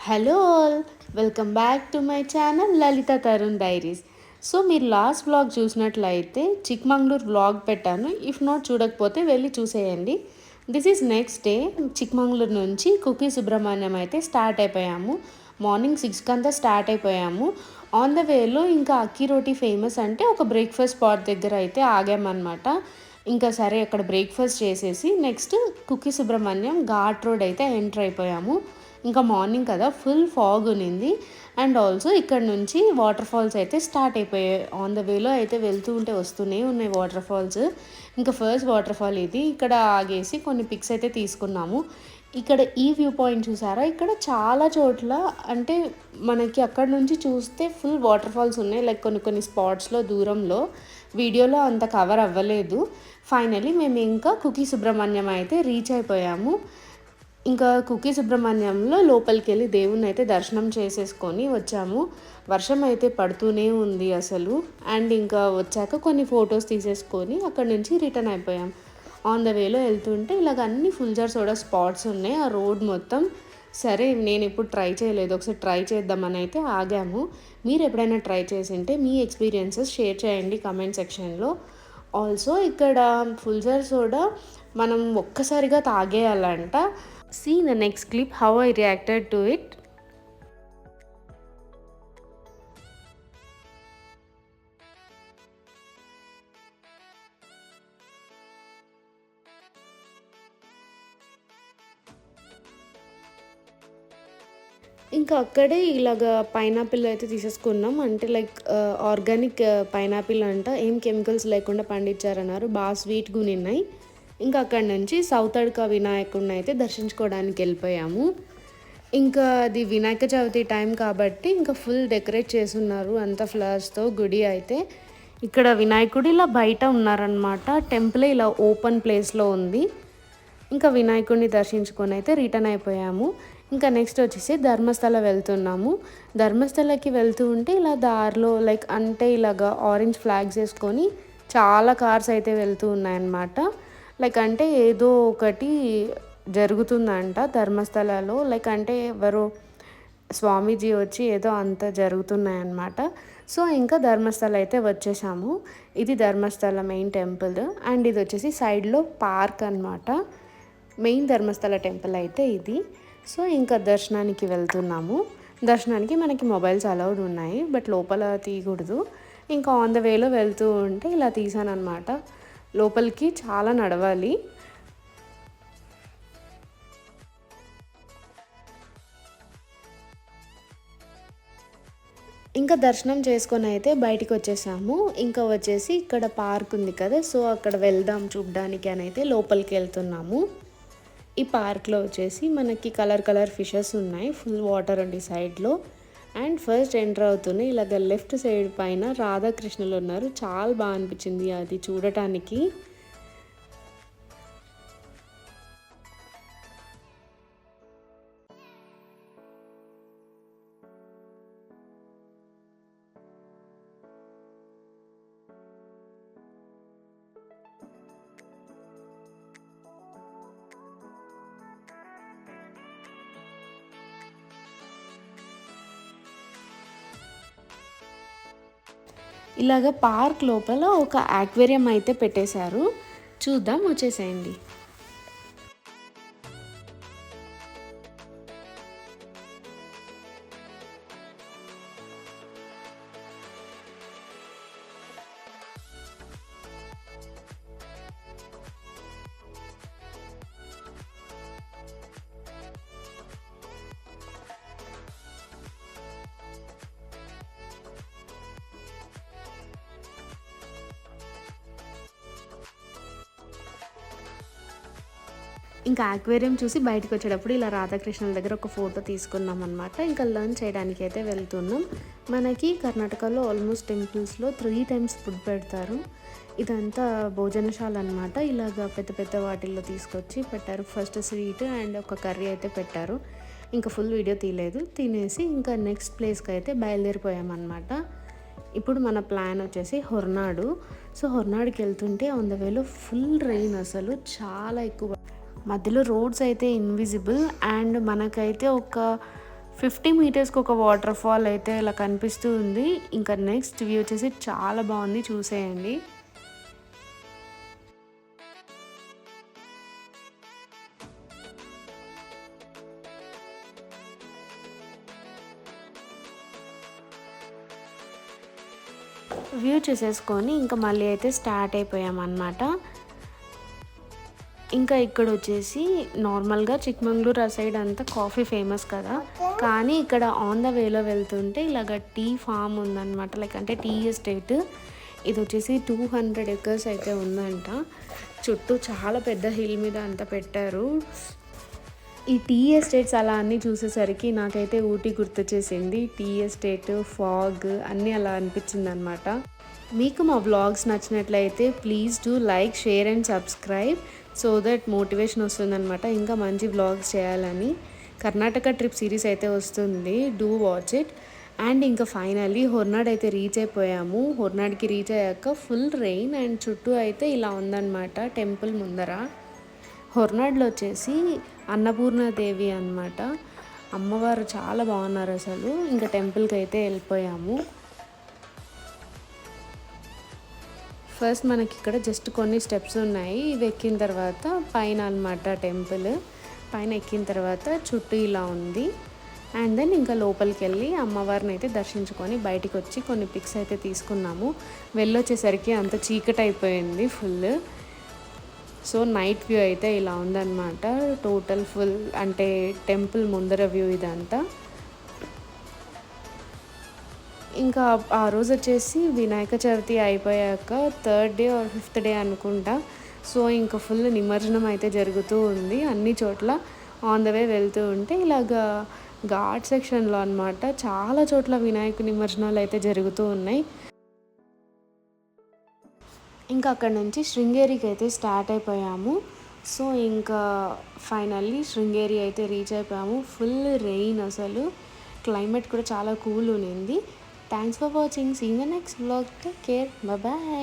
Hello all, welcome back to my channel Lalitha Tarun diaries. So మీరు last vlog చూసినట్లయితే Chikmagalur vlog పెట్టాను. If not చూడకపోతే వెళ్ళి చూసేయండి. This is next day. Chikmagalur నుంచి కుకీ సుబ్రహ్మణ్యం అయితే స్టార్ట్ అయిపోయాము. మార్నింగ్ 6 అంతా స్టార్ట్ అయిపోయాము. ఆన్ ద వేలో ఇంకా అక్కీ రోటీ ఫేమస్ అంటే ఒక బ్రేక్ఫాస్ట్ స్పాట్ దగ్గర అయితే ఆగామన్నమాట. ఇంకా సరే అక్కడ బ్రేక్ఫాస్ట్ చేసేసి నెక్స్ట్ కుకీ సుబ్రహ్మణ్యం ఘాట్ రోడ్ అయితే ఎంటర్ అయిపోయాము. ఇంకా మార్నింగ్ కదా, ఫుల్ ఫాగ్ ఉన్నింది. అండ్ ఆల్సో ఇక్కడ నుంచి వాటర్ ఫాల్స్ అయితే స్టార్ట్ అయిపోయాయి. ఆన్ ద వేలో అయితే వెళ్తూ ఉంటే వస్తూనే ఉన్నాయి వాటర్ ఫాల్స్. ఇంకా ఫస్ట్ వాటర్ ఫాల్ ఇది. ఇక్కడ ఆగేసి కొన్ని పిక్స్ అయితే తీసుకున్నాము. ఇక్కడ ఈ వ్యూ పాయింట్ చూసారా, ఇక్కడ చాలా చోట్ల అంటే మనకి అక్కడ నుంచి చూస్తే ఫుల్ వాటర్ ఫాల్స్ ఉన్నాయి. లైక్ కొన్ని కొన్ని స్పాట్స్లో దూరంలో వీడియోలో అంత కవర్ అవ్వలేదు. ఫైనలీ మేము ఇంకా కుకీ సుబ్రహ్మణ్యం అయితే రీచ్ అయిపోయాము. ఇంకా కుకీ సుబ్రహ్మణ్యంలో లోపలికి వెళ్ళి దేవుణ్ణి అయితే దర్శనం చేసేసుకొని వచ్చాము. వర్షం అయితే పడుతూనే ఉంది అసలు. అండ్ ఇంకా వచ్చాక కొన్ని ఫొటోస్ తీసేసుకొని అక్కడ నుంచి రిటర్న్ అయిపోయాం. ఆన్ ద వేలో వెళ్తుంటే ఇలాగ అన్ని ఫుల్ జార్ సోడా స్పాట్స్ ఉన్నాయి ఆ రోడ్ మొత్తం. సరే నేను ఇప్పుడు ట్రై చేయలేదు, ఒకసారి ట్రై చేద్దామని అయితే ఆగాము. మీరు ఎప్పుడైనా ట్రై చేసింటే మీ ఎక్స్పీరియన్సెస్ షేర్ చేయండి కమెంట్ సెక్షన్లో. ఆల్సో ఇక్కడ ఫుల్ జార్ సోడా మనం ఒక్కసారిగా తాగేయాలంట. See the next clip how I reacted to it. ఇంకా అక్కడే ఇలాగ పైనాపిల్ అయితే తీసేసుకున్నాం. అంటే లైక్ ఆర్గానిక్ పైనాపిల్ అంట, ఏం కెమికల్స్ లేకుండా పండించారన్నారు. బాగా స్వీట్గా ఉన్నాయి. ఇంకా అక్కడి నుంచి సౌత్ అడ్కా వినాయకుడిని అయితే దర్శించుకోవడానికి వెళ్ళిపోయాము. ఇంకా అది వినాయక చవితి టైం కాబట్టి ఇంకా ఫుల్ డెకరేట్ చేస్తున్నారు అంత ఫ్లవర్స్తో గుడి అయితే. ఇక్కడ వినాయకుడు ఇలా బయట ఉన్నారనమాట. టెంపుల్ ఇలా ఓపెన్ ప్లేస్లో ఉంది. ఇంకా వినాయకుడిని దర్శించుకొని అయితే రిటర్న్ అయిపోయాము. ఇంకా నెక్స్ట్ వచ్చేసి ధర్మస్థల వెళ్తున్నాము. ధర్మస్థలకి వెళ్తూ ఉంటే ఇలా దారిలో లైక్ అంటే ఇలాగా ఆరెంజ్ ఫ్లాగ్స్ వేసుకొని చాలా కార్స్ అయితే వెళ్తూ ఉన్నాయన్నమాట. లైక్ అంటే ఏదో ఒకటి జరుగుతుందంట ధర్మస్థలలో. లైక్ అంటే ఎవరో స్వామీజీ వచ్చి ఏదో అంత జరుగుతున్నాయన్నమాట. సో ఇంకా ధర్మస్థల అయితే వచ్చేసాము. ఇది ధర్మస్థల మెయిన్ టెంపుల్. అండ్ ఇది వచ్చేసి సైడ్లో పార్క్ అనమాట. మెయిన్ ధర్మస్థల టెంపుల్ అయితే ఇది. సో ఇంకా దర్శనానికి వెళ్తున్నాము. దర్శనానికి మనకి మొబైల్స్ అలౌడ్ ఉన్నాయి, బట్ లోపల తీయకూడదు. ఇంకా ఆన్ ద వేలో వెళ్తూ ఉంటే ఇలా తీసాను అనమాట. లోపలికి చాలా నడవాలి. ఇంకా దర్శనం చేసుకొని అయితే బయటికి వచ్చేసాము. ఇంకా వచ్చేసి ఇక్కడ పార్క్ ఉంది కదా, సో అక్కడ వెళ్దాం చూడడానికి అని అయితే లోపలికి వెళ్తున్నాము. ఈ పార్క్లో వచ్చేసి మనకి కలర్ కలర్ ఫిషెస్ ఉన్నాయి. ఫుల్ వాటర్ ఉంది సైడ్లో. అండ్ ఫస్ట్ ఎంటర్ అవుతుంది ఇలాగ లెఫ్ట్ సైడ్ పైన రాధాకృష్ణులు ఉన్నారు. చాలా బాగా అనిపించింది అది చూడటానికి. ఇలాగ పార్క్ లోపల ఒక ఆక్వేరియం అయితే పెట్టేశారు. చూద్దాం, వచ్చేసేయండి. ఇంకా ఆక్వేరియం చూసి బయటకు వచ్చేటప్పుడు ఇలా రాధాకృష్ణుల దగ్గర ఒక ఫోటో తీసుకున్నాం అనమాట. ఇంకా లంచ్ చేయడానికి అయితే వెళ్తున్నాం. మనకి కర్ణాటకలో ఆల్మోస్ట్ టెంపుల్స్లో 3 times ఫుడ్ పెడతారు. ఇదంతా భోజనశాల అనమాట. ఇలాగ పెద్ద పెద్ద వాటిల్లో తీసుకొచ్చి పెట్టారు. ఫస్ట్ స్వీట్ అండ్ ఒక కర్రీ అయితే పెట్టారు. ఇంకా ఫుల్ వీడియో తీయలేదు. తినేసి ఇంకా నెక్స్ట్ ప్లేస్కి అయితే బయలుదేరిపోయామన్నమాట. ఇప్పుడు మన ప్లాన్ వచ్చేసి హొర్నాడు. సో హొర్నాడుకి వెళ్తుంటే ఆన్ ద వేలో ఫుల్ రెయిన్, అసలు చాలా ఎక్కువ. మధ్యలో రోడ్స్ అయితే ఇన్విజిబుల్. అండ్ మనకైతే ఒక 50 మీటర్స్కి ఒక వాటర్ ఫాల్ అయితే ఇలా కనిపిస్తూ ఉంది. ఇంకా నెక్స్ట్ వ్యూ వచ్చేసి చాలా బాగుంది, చూసేయండి. వ్యూ చూసేసుకొని ఇంకా మళ్ళీ అయితే స్టార్ట్ అయిపోయామన్నమాట. ఇంకా ఇక్కడ వచ్చేసి నార్మల్గా చిక్మంగళూరు ఆ సైడ్ అంతా కాఫీ ఫేమస్ కదా, కానీ ఇక్కడ ఆన్ ద వేలో వెళ్తుంటే ఇలాగ టీ ఫామ్ ఉందన్నమాట, లైక్ అంటే టీ ఎస్టేట్. ఇది వచ్చేసి 200 ఎకర్స్ అయితే ఉందంట. చుట్టూ చాలా పెద్ద హిల్ మీద అంతా పెట్టారు. ఈ టీ ఎస్టేట్స్ అలా అన్నీ చూసేసరికి నాకైతే ఊటీ గుర్తొచ్చేసింది. టీ ఎస్టేట్, ఫాగ్ అన్నీ అలా అనిపించింది అనమాట. మీకు మా వ్లాగ్స్ నచ్చినట్లయితే please do like, share and subscribe, so that motivation వస్తుందన్నమాట ఇంకా మంచి వ్లాగ్స్ చేయాలని. కర్ణాటక ట్రిప్ సిరీస్ అయితే వస్తుంది, డూ వాచ్ ఇట్. అండ్ ఇంకా ఫైనల్లీ హొర్నాడ్ అయితే రీచ్ అయిపోయాము. హొర్నాడ్కి రీచ్ అయ్యాక ఫుల్ రెయిన్ అండ్ చుట్టూ అయితే ఇలా ఉందన్నమాట టెంపుల్ ముందర. హొర్నాడ్లో వచ్చేసి అన్నపూర్ణాదేవి అన్నమాట, అమ్మవారు చాలా బాగున్నారు అసలు. ఇంకా టెంపుల్కి అయితే వెళ్ళిపోయాము. ఫస్ట్ మనకి ఇక్కడ జస్ట్ కొన్ని స్టెప్స్ ఉన్నాయి, ఇవి ఎక్కిన తర్వాత పైన అన్నమాట టెంపుల్. పైన ఎక్కిన తర్వాత చుట్టూ ఇలా ఉంది. అండ్ దెన్ ఇంకా లోపలికి వెళ్ళి అమ్మవారిని అయితే దర్శించుకొని బయటికి వచ్చి కొన్ని పిక్స్ అయితే తీసుకున్నాము. వెళ్ళొచ్చేసరికి అంత చీకటి అయిపోయింది ఫుల్. సో నైట్ వ్యూ అయితే ఇలా ఉందన్నమాట, టోటల్ ఫుల్ అంటే టెంపుల్ ముందర వ్యూ ఇదంతా. ఇంకా ఆ రోజు వచ్చేసి వినాయక చవితి అయిపోయాక 3rd day or 5th day అనుకుంటా. సో ఇంకా ఫుల్ నిమజ్జనం అయితే జరుగుతూ ఉంది అన్ని చోట్ల. ఆన్ ద వే వెళ్తూ ఉంటే ఇలాగా ఘాట్ సెక్షన్లో అనమాట చాలా చోట్ల వినాయక నిమజ్జనాలు అయితే జరుగుతూ ఉన్నాయి. ఇంకా అక్కడ నుంచి శృంగేరికి అయితే స్టార్ట్ అయిపోయాము. సో ఇంకా ఫైనల్లీ శృంగేరి అయితే రీచ్ అయిపోయాము. ఫుల్ రెయిన్ అసలు, క్లైమేట్ కూడా చాలా కూల్ ఉన్నింది. Thanks for watching, see you in the next vlog, take care, bye bye.